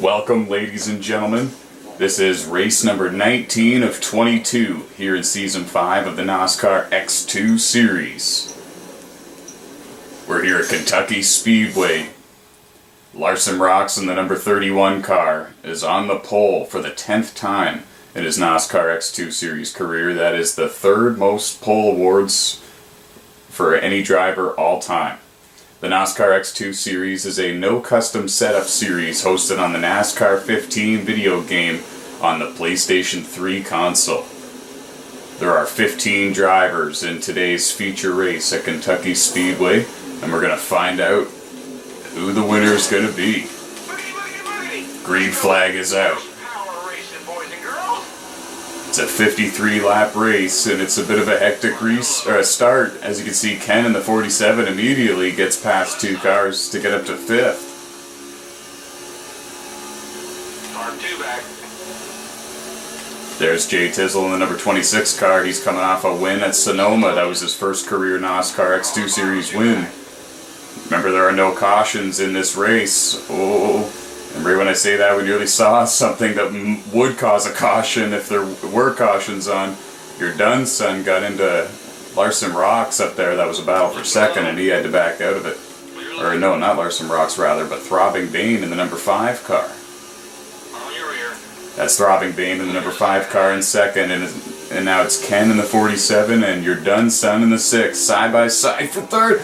Welcome, ladies and gentlemen. This is race number 19 of 22 here in Season 5 of the NOSSCAR X2 Series. We're here at Kentucky Speedway. Larson-ROCKS in the number 31 car is on the pole for the 10th time in his NOSSCAR X2 Series career. That is the third most pole awards for any driver all time. The NOSSCAR X2 Series is a no custom setup series hosted on the NASCAR 15 video game on the PlayStation 3 console. There are 15 drivers in today's feature race at Kentucky Speedway, and we're going to find out who the winner is going to be. Green flag is out. It's a 53-lap race, and it's a bit of a hectic start. As you can see, Ken in the 47 immediately gets past two cars to get up to 5th. Car 2 back. There's Jay Tizzle in the number 26 car. He's coming off a win at Sonoma. That was his first career NOSSCAR X2 Series win. Remember, there are no cautions in this race. Oh. And right when I say that, we nearly saw something that would cause a caution if there were cautions on. Your Dunn son got into Larson-ROCKS up there. That was a battle for second, and he had to back out of it. Or no, not Larson-ROCKS rather, but Throbbing Bane in the number 5 car. On your rear. That's Throbbing Bane in the number 5 car in second, and now it's Ken in the 47 and your Dunn son in the 6, side by side for third.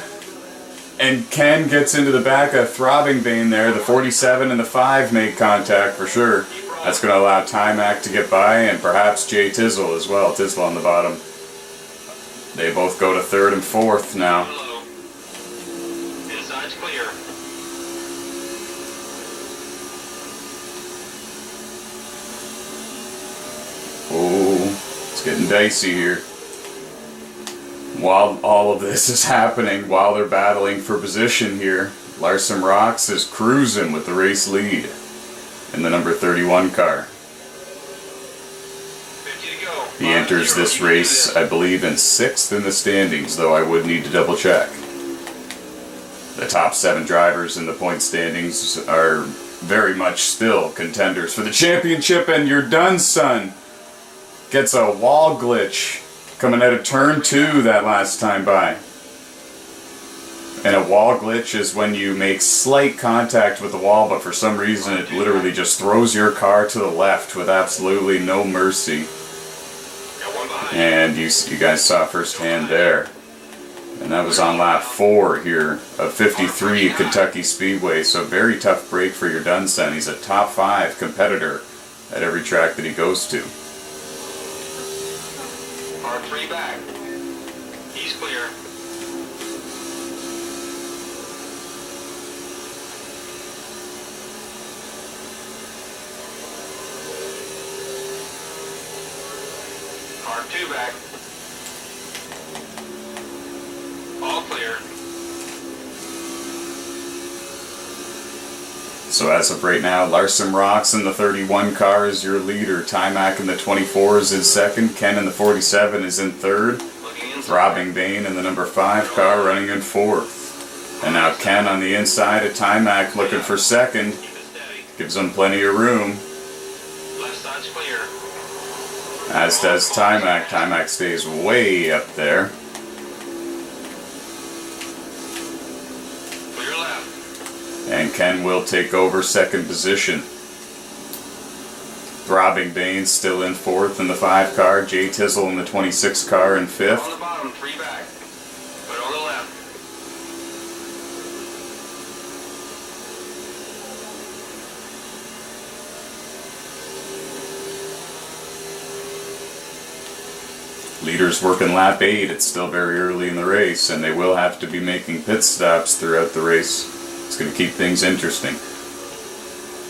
And Ken gets into the back of Throbbing Bane there. The 47 and the 5 make contact for sure. That's going to allow Timac to get by, and perhaps Jay Tizzle as well. Tizzle on the bottom. They both go to 3rd and 4th now. Inside's clear. Oh, it's getting dicey here. While all of this is happening, while they're battling for position here, Larson-ROCKS is cruising with the race lead in the number 31 car. 50 to go. He enters this race, I believe, in 6th in the standings, though I would need to double check. The top 7 drivers in the point standings are very much still contenders for the championship, and your Dunn son gets a wall glitch coming out of turn 2 that last time by. And a wall glitch is when you make slight contact with the wall, but for some reason it literally just throws your car to the left with absolutely no mercy. And you guys saw firsthand there. And that was on lap 4 here of 53 at Kentucky Speedway, so very tough break for your Dunn son. He's a top 5 competitor at every track that he goes to. Car 3 back. He's clear. Car 2 back. All clear. So as of right now, Larson-ROCKS in the 31 car is your leader. Timac in the 24 is in 2nd. Ken in the 47 is in 3rd. Throbbing Bane in the number 5 car running in 4th. And now Ken on the inside of Timac looking for 2nd. Gives him plenty of room. Left side's clear. As does Timac. Timac stays way up there. Clear left. And Ken will take over 2nd position. Throbbing Bane still in 4th in the 5 car. Jay Tizzle in the 26 car in 5th. On the bottom, 3 back. But on the left. Leaders working lap 8. It's still very early in the race, and they will have to be making pit stops throughout the race. It's going to keep things interesting.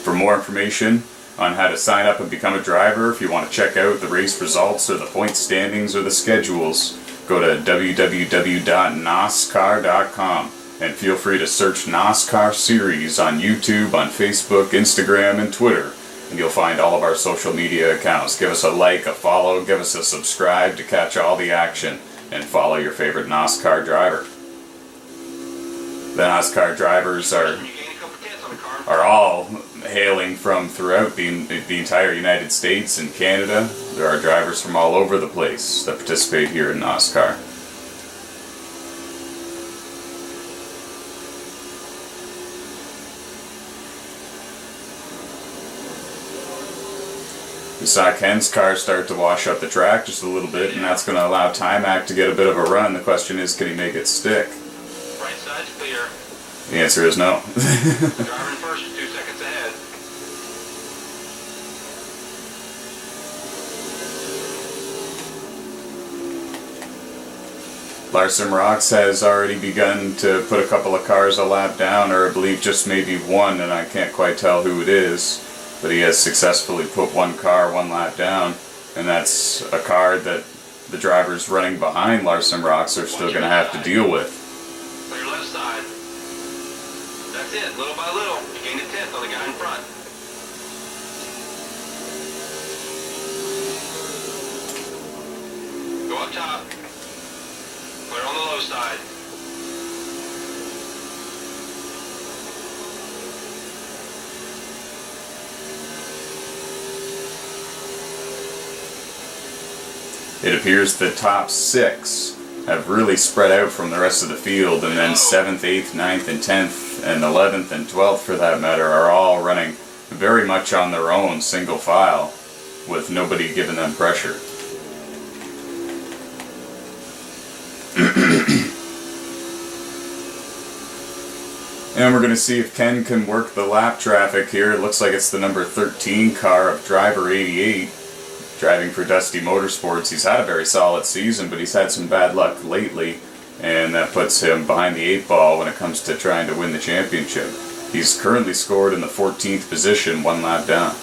For more information on how to sign up and become a driver, if you want to check out the race results or the point standings or the schedules, go to www.nosscar.com and feel free to search NOSSCAR Series on YouTube, on Facebook, Instagram, and Twitter, and you'll find all of our social media accounts. Give us a like, a follow, give us a subscribe to catch all the action, and follow your favorite NOSSCAR driver. The NOSSCAR drivers You gained a couple tenths on the car. are all hailing from throughout the entire United States and Canada. There are drivers from all over the place that participate here in NOSSCAR. We saw Ken's car start to wash up the track just a little bit, and that's going to allow Timac to get a bit of a run. The question is, can he make it stick? Right side's clear. The answer is no. Driver in first is 2 seconds ahead. Larson-ROCKS has already begun to put a couple of cars a lap down, or I believe just maybe one, and I can't quite tell who it is. But he has successfully put one car one lap down, and that's a car that the drivers running behind Larson-ROCKS are still going to have to deal with. Clear left side. That's it, little by little. You gained a tenth on the guy in front. Go up top. Clear on the low side. It appears the top 6 have really spread out from the rest of the field, and then 7th, 8th, 9th, and 10th, and 11th and 12th for that matter are all running very much on their own, single file, with nobody giving them pressure. And we're going to see if Ken can work the lap traffic here. It looks like it's the number 13 car of driver 88. Driving for Dusty Motorsports. He's had a very solid season, but he's had some bad luck lately, and that puts him behind the 8 ball when it comes to trying to win the championship. He's currently scored in the 14th position, one lap down.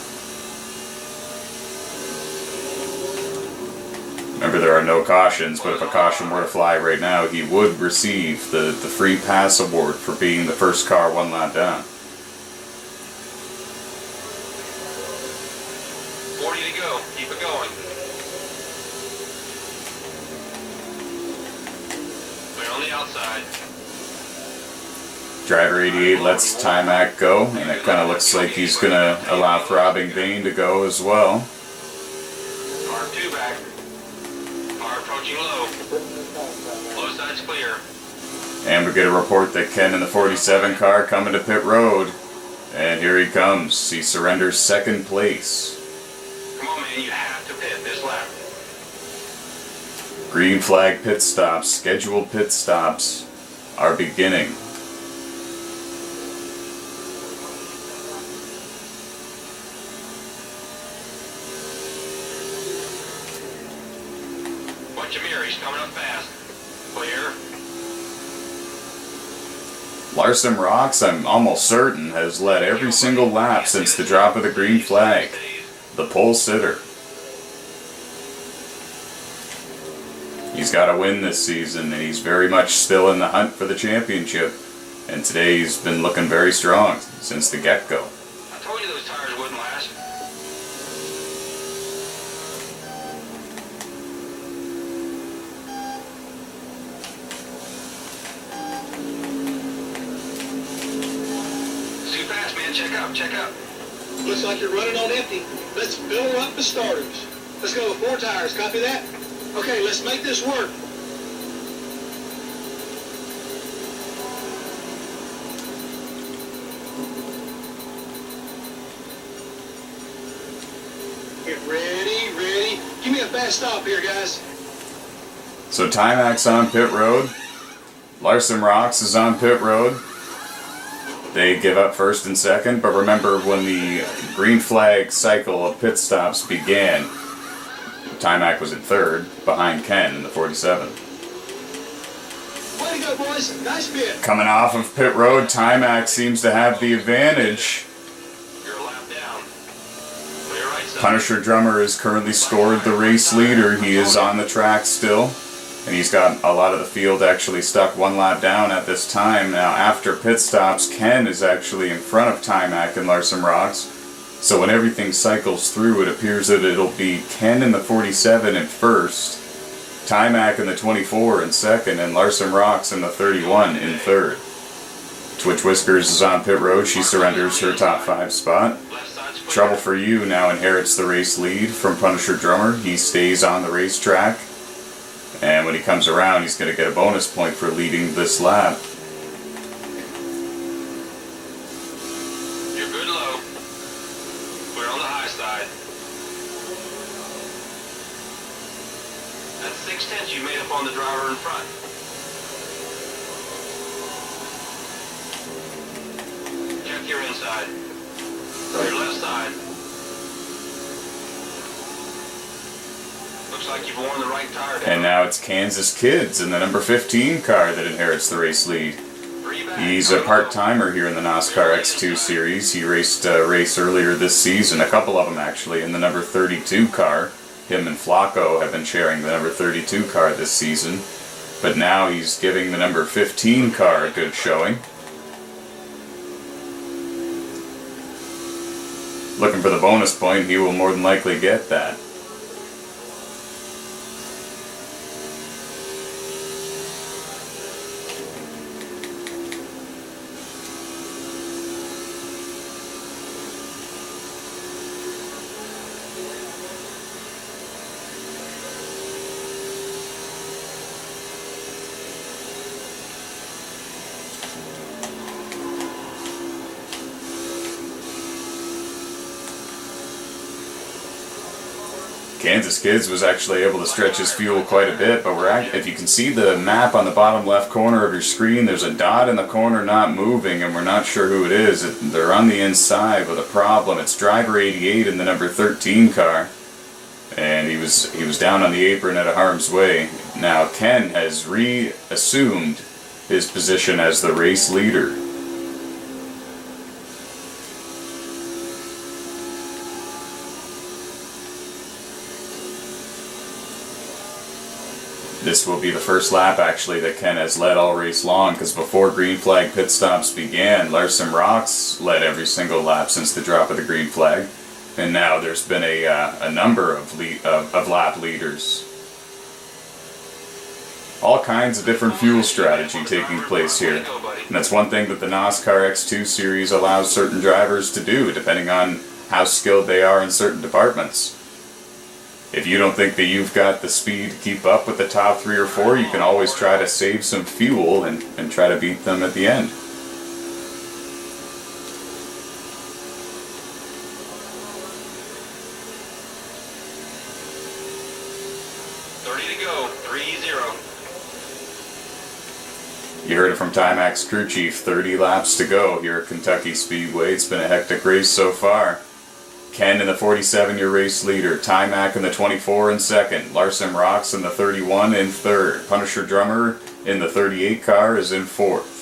Remember, there are no cautions, but if a caution were to fly right now, he would receive the free pass award for being the first car one lap down. 40 to go. Keep it going. Clear on the outside. Driver 88 lets Timac go, and it kind of looks like he's going to allow Throbbing Bane to go as well. Car 2 back. Car approaching low. Low side's clear. And we get a report that Ken in the 47 car coming to pit road. And here he comes. He surrenders second place. Come on, man. You have to pit this lap. Green flag pit stops, scheduled pit stops are beginning. Watch your mirror. He's coming up fast. Clear. Larson-ROCKS, I'm almost certain, has led every single lap since the drop of the green flag. The pole sitter. He's got to win this season, and he's very much still in the hunt for the championship. And today he's been looking very strong since the get-go. I told you those tires wouldn't last. It's too fast, man. Check up, check up. Looks like you're running on empty. Let's fill her up the starters. Let's go with 4 tires. Copy that? Okay, let's make this work. Get ready, ready. Give me a fast stop here, guys. So Timac's on pit road. Larson-ROCKS is on pit road. They give up first and second, but remember when the green flag cycle of pit stops began, Timac was in third, behind Ken in the 47. Way to go, boys. Nice pit. Coming off of pit road, Timac seems to have the advantage. You're a lap down. Clear right side. Punisher Drummer has currently scored the race leader. He is on the track still, and he's got a lot of the field actually stuck one lap down at this time. Now, after pit stops, Ken is actually in front of Timac and Larson-ROCKS. So when everything cycles through, it appears that it'll be Ken in the 47 in first, Timac in the 24 in second, and Larson-ROCKS in the 31 in third. Twitch Whiskers is on pit road. She surrenders her top 5 spot. Left side's clear. Trouble for You now inherits the race lead from Punisher Drummer. He stays on the racetrack. And when he comes around, he's going to get a bonus point for leading this lap. You're good low. We're on the high side. That's 6/10 you made up on the driver in front. Check your inside. Your left side. Looks like you've worn the right tire down. And now it's Kansas Kids in the number 15 car that inherits the race lead. 3 back. He's a part-timer here in the NOSSCAR X2 Series. He raced a race earlier this season, a couple of them actually, in the number 32 car. Him and Flacco have been sharing the number 32 car this season. But now he's giving the number 15 car a good showing. Looking for the bonus point, he will more than likely get that. Kansas Kids was actually able to stretch his fuel quite a bit, but if you can see the map on the bottom left corner of your screen, there's a dot in the corner not moving, and we're not sure who it is. They're on the inside with a problem. It's driver 88 in the number 13 car, and he was down on the apron at a harm's way. Now Ken has reassumed his position as the race leader. This will be the first lap actually that Ken has led all race long, because before green flag pit stops began, Larson-ROCKS led every single lap since the drop of the green flag, and now there's been a number of lap leaders. All kinds of different fuel strategy taking place here, and that's one thing that the NOSSCAR X2 Series allows certain drivers to do, depending on how skilled they are in certain departments. If you don't think that you've got the speed to keep up with the top 3 or 4, you can always try to save some fuel and try to beat them at the end. To go, 3-0. You heard it from Timax crew chief, 30 laps to go here at Kentucky Speedway. It's been a hectic race so far. Ken in the 47, your race leader. Timac in the 24 in second. Larson-ROCKS in the 31 in third. Punisher Drummer in the 38 car is in fourth.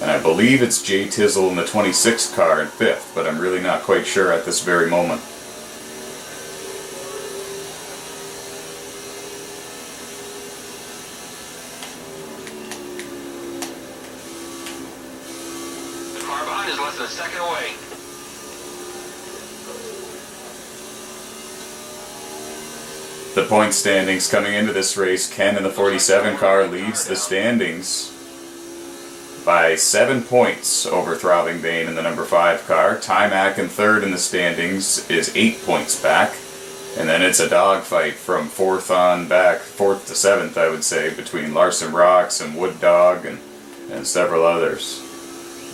And I believe it's Jay Tizzle in the 26 car in fifth, but I'm really not quite sure at this very moment. The car behind is less than a second away. The point standings coming into this race, Ken in the 47 car leads the standings by 7 points over Throbbing Bane in the number 5 car. Timac in third in the standings is 8 points back. And then it's a dogfight from 4th on back, 4th to 7th I would say, between Larson-ROCKS and Wood Dog and several others.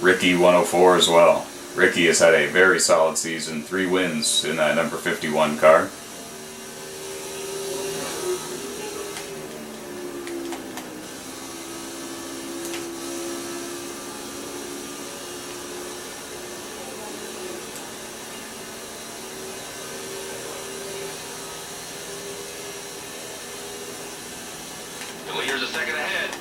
Ricky 104 as well. Ricky has had a very solid season, 3 wins in that number 51 car. The leader's a second ahead.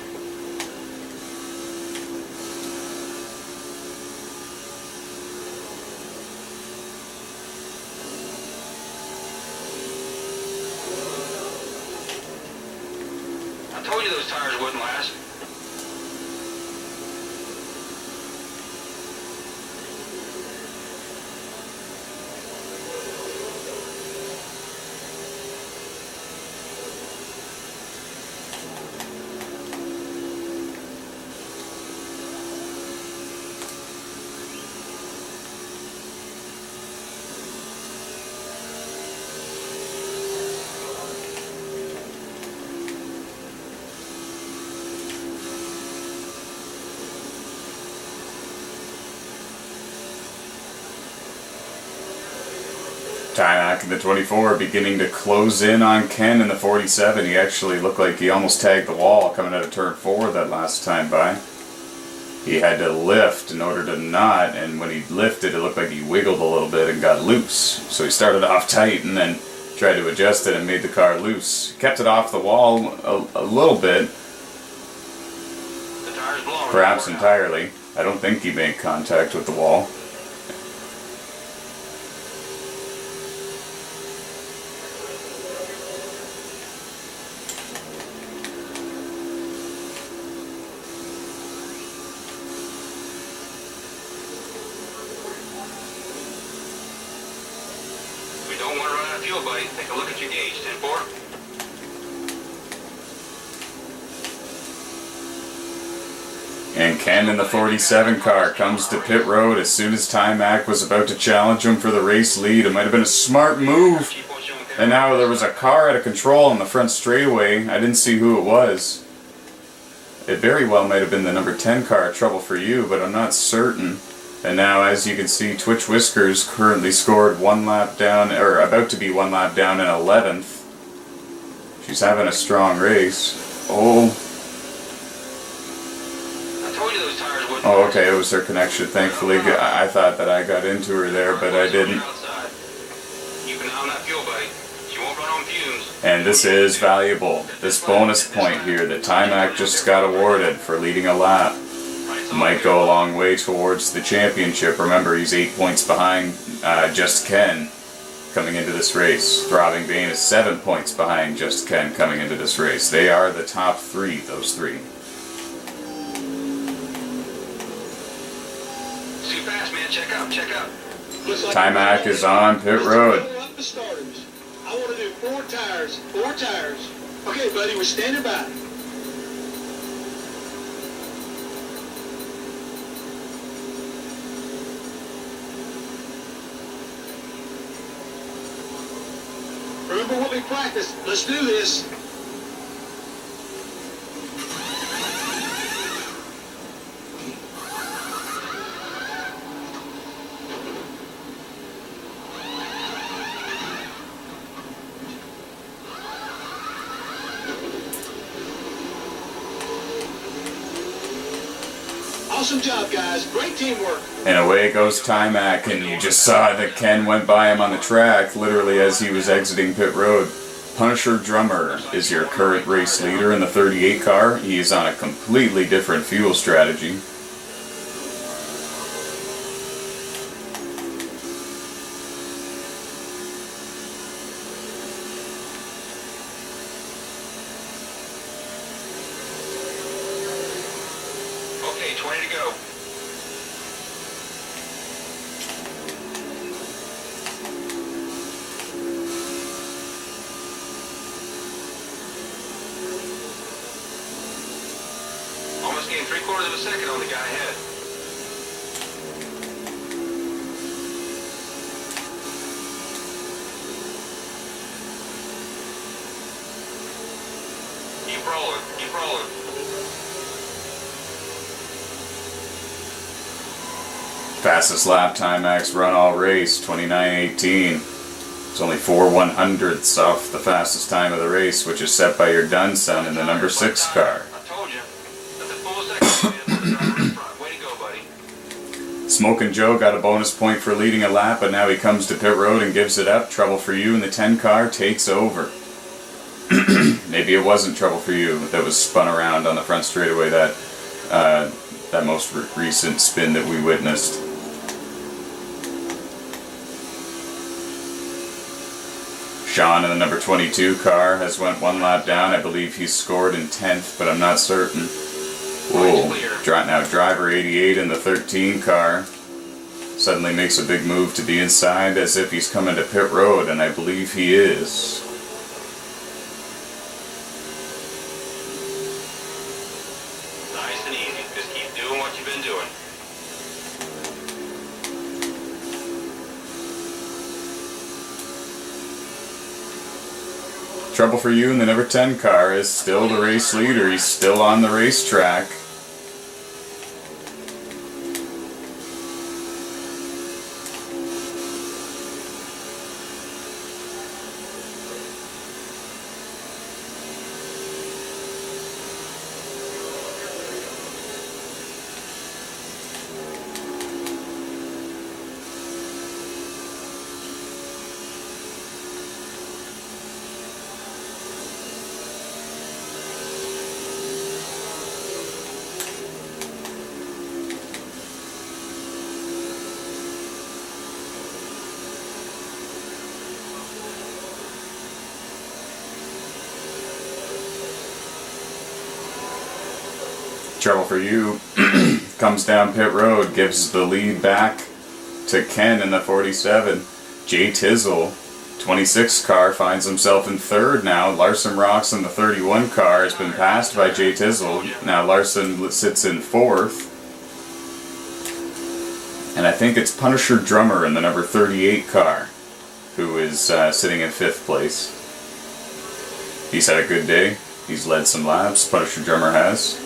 Tymac in the 24 beginning to close in on Ken in the 47. He actually looked like he almost tagged the wall coming out of turn 4 that last time by. He had to lift in order to not, and when he lifted it looked like he wiggled a little bit and got loose. So he started off tight and then tried to adjust it and made the car loose. Kept it off the wall a little bit, The tire's blowing. perhaps entirely. I don't think he made contact with the wall. We don't want to run out of fuel, buddy. Take a look at your gauge. 10-4. And Ken in the 47 car comes to pit road as soon as Tymac was about to challenge him for the race lead. It might have been a smart move. Keep on showing And now there was a car out of control on the front straightaway. I didn't see who it was. It very well might have been the number 10 car, Trouble for You, but I'm not certain. And now, as you can see, Twitch Whiskers currently scored 1 lap down, or about to be 1 lap down in 11th. She's having a strong race. Oh, I told you those tires wouldn't. oh, okay, it was her connection. Thankfully, I thought that I got into her there, but I didn't. Outside. Keep an eye on that fuel, buddy. She won't run on fumes. And this is valuable. This bonus point here that Tymac just got awarded for leading a lap might go a long way towards the championship. Remember, he's 8 points behind Just Ken coming into this race. Throbbing Bane is 7 points behind Just Ken coming into this race. They are the top 3, those 3. Too fast, man. Check up. Check up. Looks like Tymac is on pit road. Fill up the starters. I want to do 4 tires. 4 tires. Okay, buddy, we're standing by. Remember what we practiced. Let's do this. Awesome job, guys. Great teamwork. And away goes Tymac, and you just saw that Ken went by him on the track, literally as he was exiting pit road. Punisher Drummer is your current race leader in the 38 car. He is on a completely different fuel strategy. Okay, 20 to go. Almost gained 3/4 of a second on the guy ahead. Keep rolling. Keep rolling. Fastest lap Timac's run all race, 29:18. It's only 4/100ths off the fastest time of the race, which is set by your done son in the number 6 car. I told you. That's a full second. Man, for the driver in front. Way to go, buddy. Smokin' Joe got a bonus point for leading a lap, but now he comes to pit road and gives it up. Trouble for You in the 10 car takes over. Maybe it wasn't Trouble for You that was spun around on the front straightaway that most recent spin that we witnessed. Sean in the number 22 car has went 1 lap down. I believe he's scored in 10th, but I'm not certain. Whoa. Now driver 88 in the 13 car suddenly makes a big move to the inside as if he's coming to pit road, and I believe he is. Nice and easy. Just keep doing what you've been doing. Trouble for You in the number 10 car is still the race leader. He's still on the racetrack. Trouble for You comes down pit road, gives the lead back to Ken in the 47. Jay Tizzle, 26 car, finds himself in third now. Larson-ROCKS in the 31 car has been passed by Jay Tizzle. Now Larson sits in fourth. And I think it's Punisher Drummer in the number 38 car who is sitting in fifth place. He's had a good day. He's led some laps. Punisher Drummer has.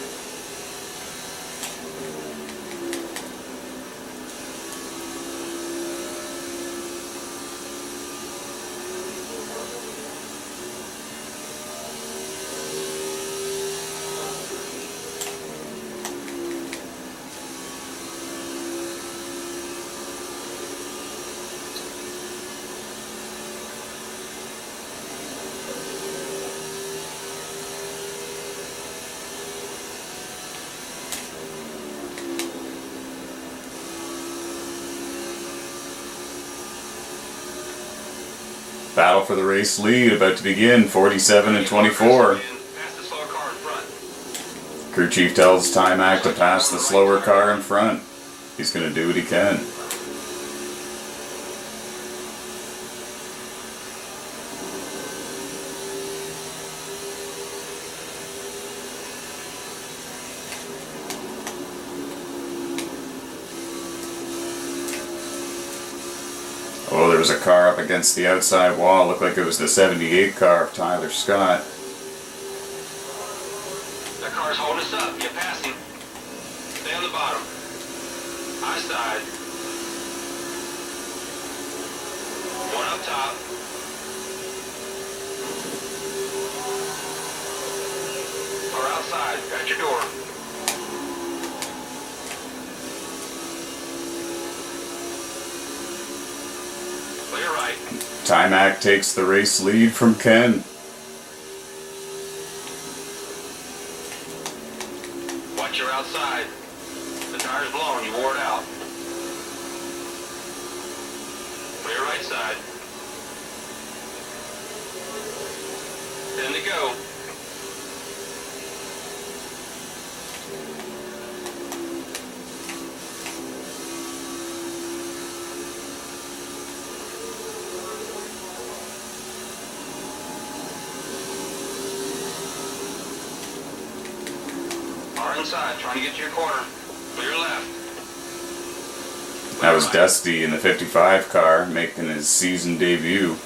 Battle for the race lead about to begin, 47 and 24. Crew chief tells Timac to pass the slower car in front. He's going to do what he can. Oh, there was a car up against the outside wall. Looked like it was the 78 car of Tyler Scott. That car's holding us up. Get past him. Stay on the bottom. High side. One up top. Car outside. Got your door. Clear right. Timac takes the race lead from Ken. Watch your outside. The tire's blown. You wore it out. Clear right side. 10 to go. Inside, trying to get to your corner. Clear left. That was Dusty in the 55 car making his season debut.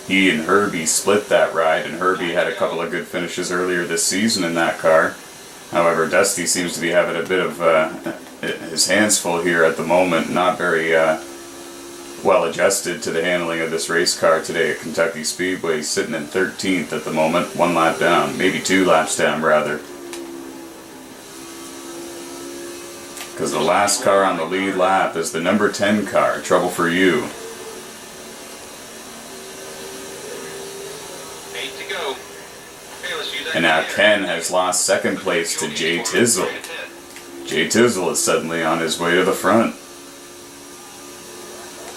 He and Herbie split that ride, and Herbie had a couple of good finishes earlier this season in that car. However, Dusty seems to be having a bit of his hands full here at the moment. Not very well adjusted to the handling of this race car today at Kentucky Speedway. Sitting in 13th at the moment, 1 lap down, maybe 2 laps down rather. Because the last car on the lead lap is the number 10 car, Trouble for You. 8 to go. Okay, let's use that. And now Ken has lost second place to Jay Tizzle. Jay Tizzle is suddenly on his way to the front.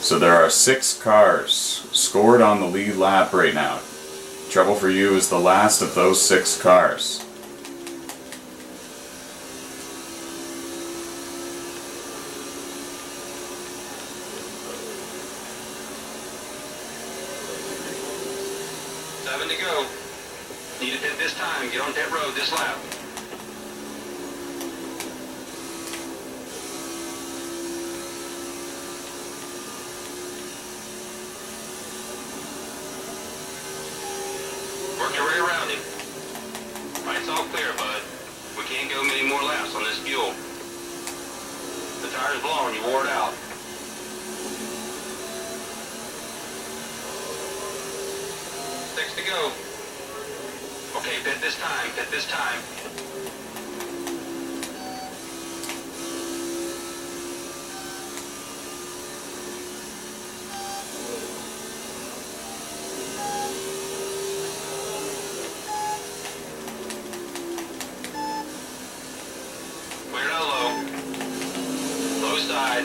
So there are 6 cars scored on the lead lap right now. Trouble for You is the last of those 6 cars. To go. Need to pit this time. Get on pit road this lap. Work your way around him. Right's all clear, bud. We can't go many more laps on this fuel. The tire's blown. You wore it out. To go. Okay, pit this time, pit this time. Clear out low. Low side.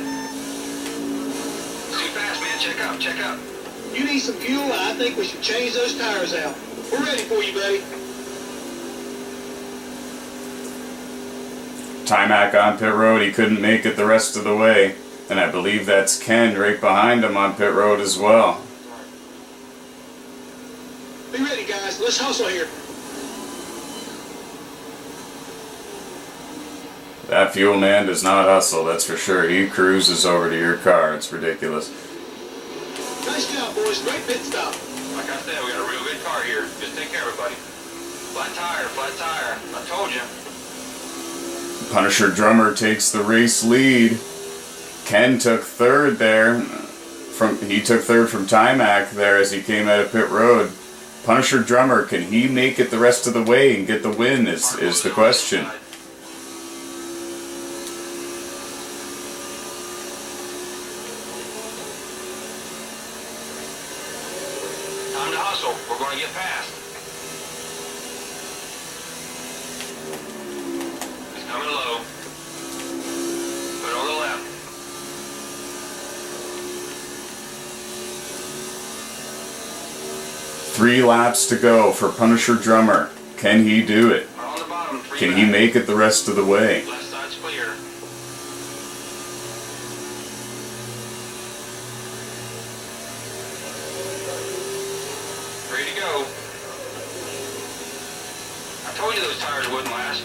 Too fast, man. Check up, check up. You need some fuel? I think we should change those tires out. We're ready for you, buddy. Timac on pit road, he couldn't make it the rest of the way. And I believe that's Ken right behind him on pit road as well. Be ready, guys. Let's hustle here. That fuel man does not hustle, that's for sure. He cruises over to your car. It's ridiculous. Nice job, boys. Great pit stop. Like I said, we got a real good car here. Just take care, everybody. Flat tire, flat tire. I told you. Punisher Drummer takes the race lead. Ken took third there. He took third from Timac there as he came out of pit road. Punisher Drummer, can he make it the rest of the way and get the win is the question. Time to hustle. We're going to get past. It's coming low. Put it on the left. Three laps to go for Punisher Drummer. Can he do it? We're on the bottom. Can he make it the rest of the way? Left side's clear. Ready to go. I told you those tires wouldn't last.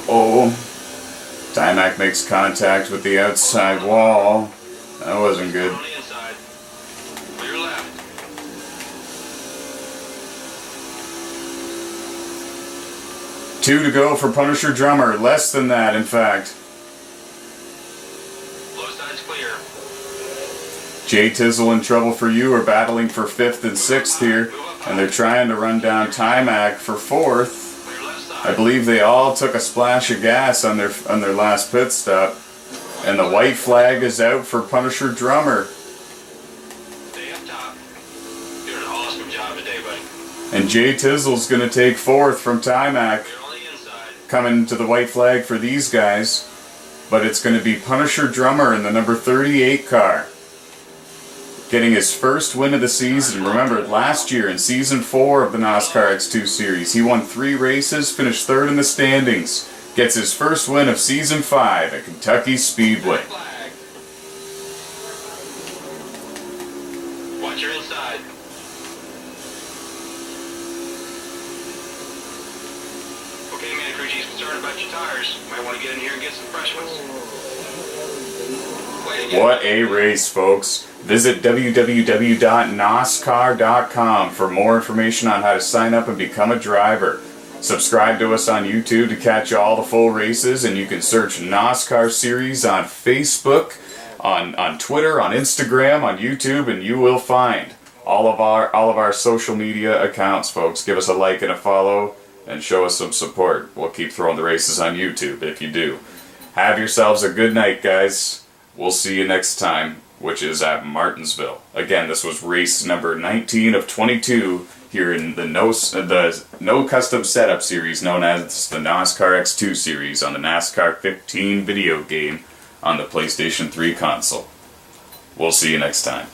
Oh, Timac makes contact with the outside wall. That wasn't good. On the inside. Clear left. Two to go for Punisher Drummer. Less than that, in fact. Low side's clear. Jay Tizzle and Trouble for You are battling for 5th and 6th here, and they're trying to run down Timac for 4th. Clear left side. I believe they all took a splash of gas on their last pit stop, and the white flag is out for Punisher Drummer. Stay up top. You're doing an awesome job today, buddy. And Jay Tizzle's going to take 4th from Timac, You're on the inside. coming to the white flag for these guys. But it's going to be Punisher Drummer in the number 38 car, getting his first win of the season. Remember, last year in Season 4 of the NOSSCAR X2 Series, he won 3 races, finished 3rd in the standings, gets his first win of Season 5 at Kentucky Speedway. Flag. Watch your inside. Okay, man, crew chief's concerned about your tires. Might want to get in here and get some fresh ones. Way to get What a race, folks. Visit www.nosscar.com for more information on how to sign up and become a driver. Subscribe to us on YouTube to catch all the full races, and you can search NOSSCAR Series on Facebook, on Twitter, on Instagram, on YouTube, and you will find all of our social media accounts, folks. Give us a like and a follow and show us some support. We'll keep throwing the races on YouTube if you do. Have yourselves a good night, guys. We'll see you next time, which is at Martinsville. Again, this was race number 19 of 22 here in the No Custom Setup series known as the NOSSCAR X2 Series on the NASCAR 15 video game on the PlayStation 3 console. We'll see you next time.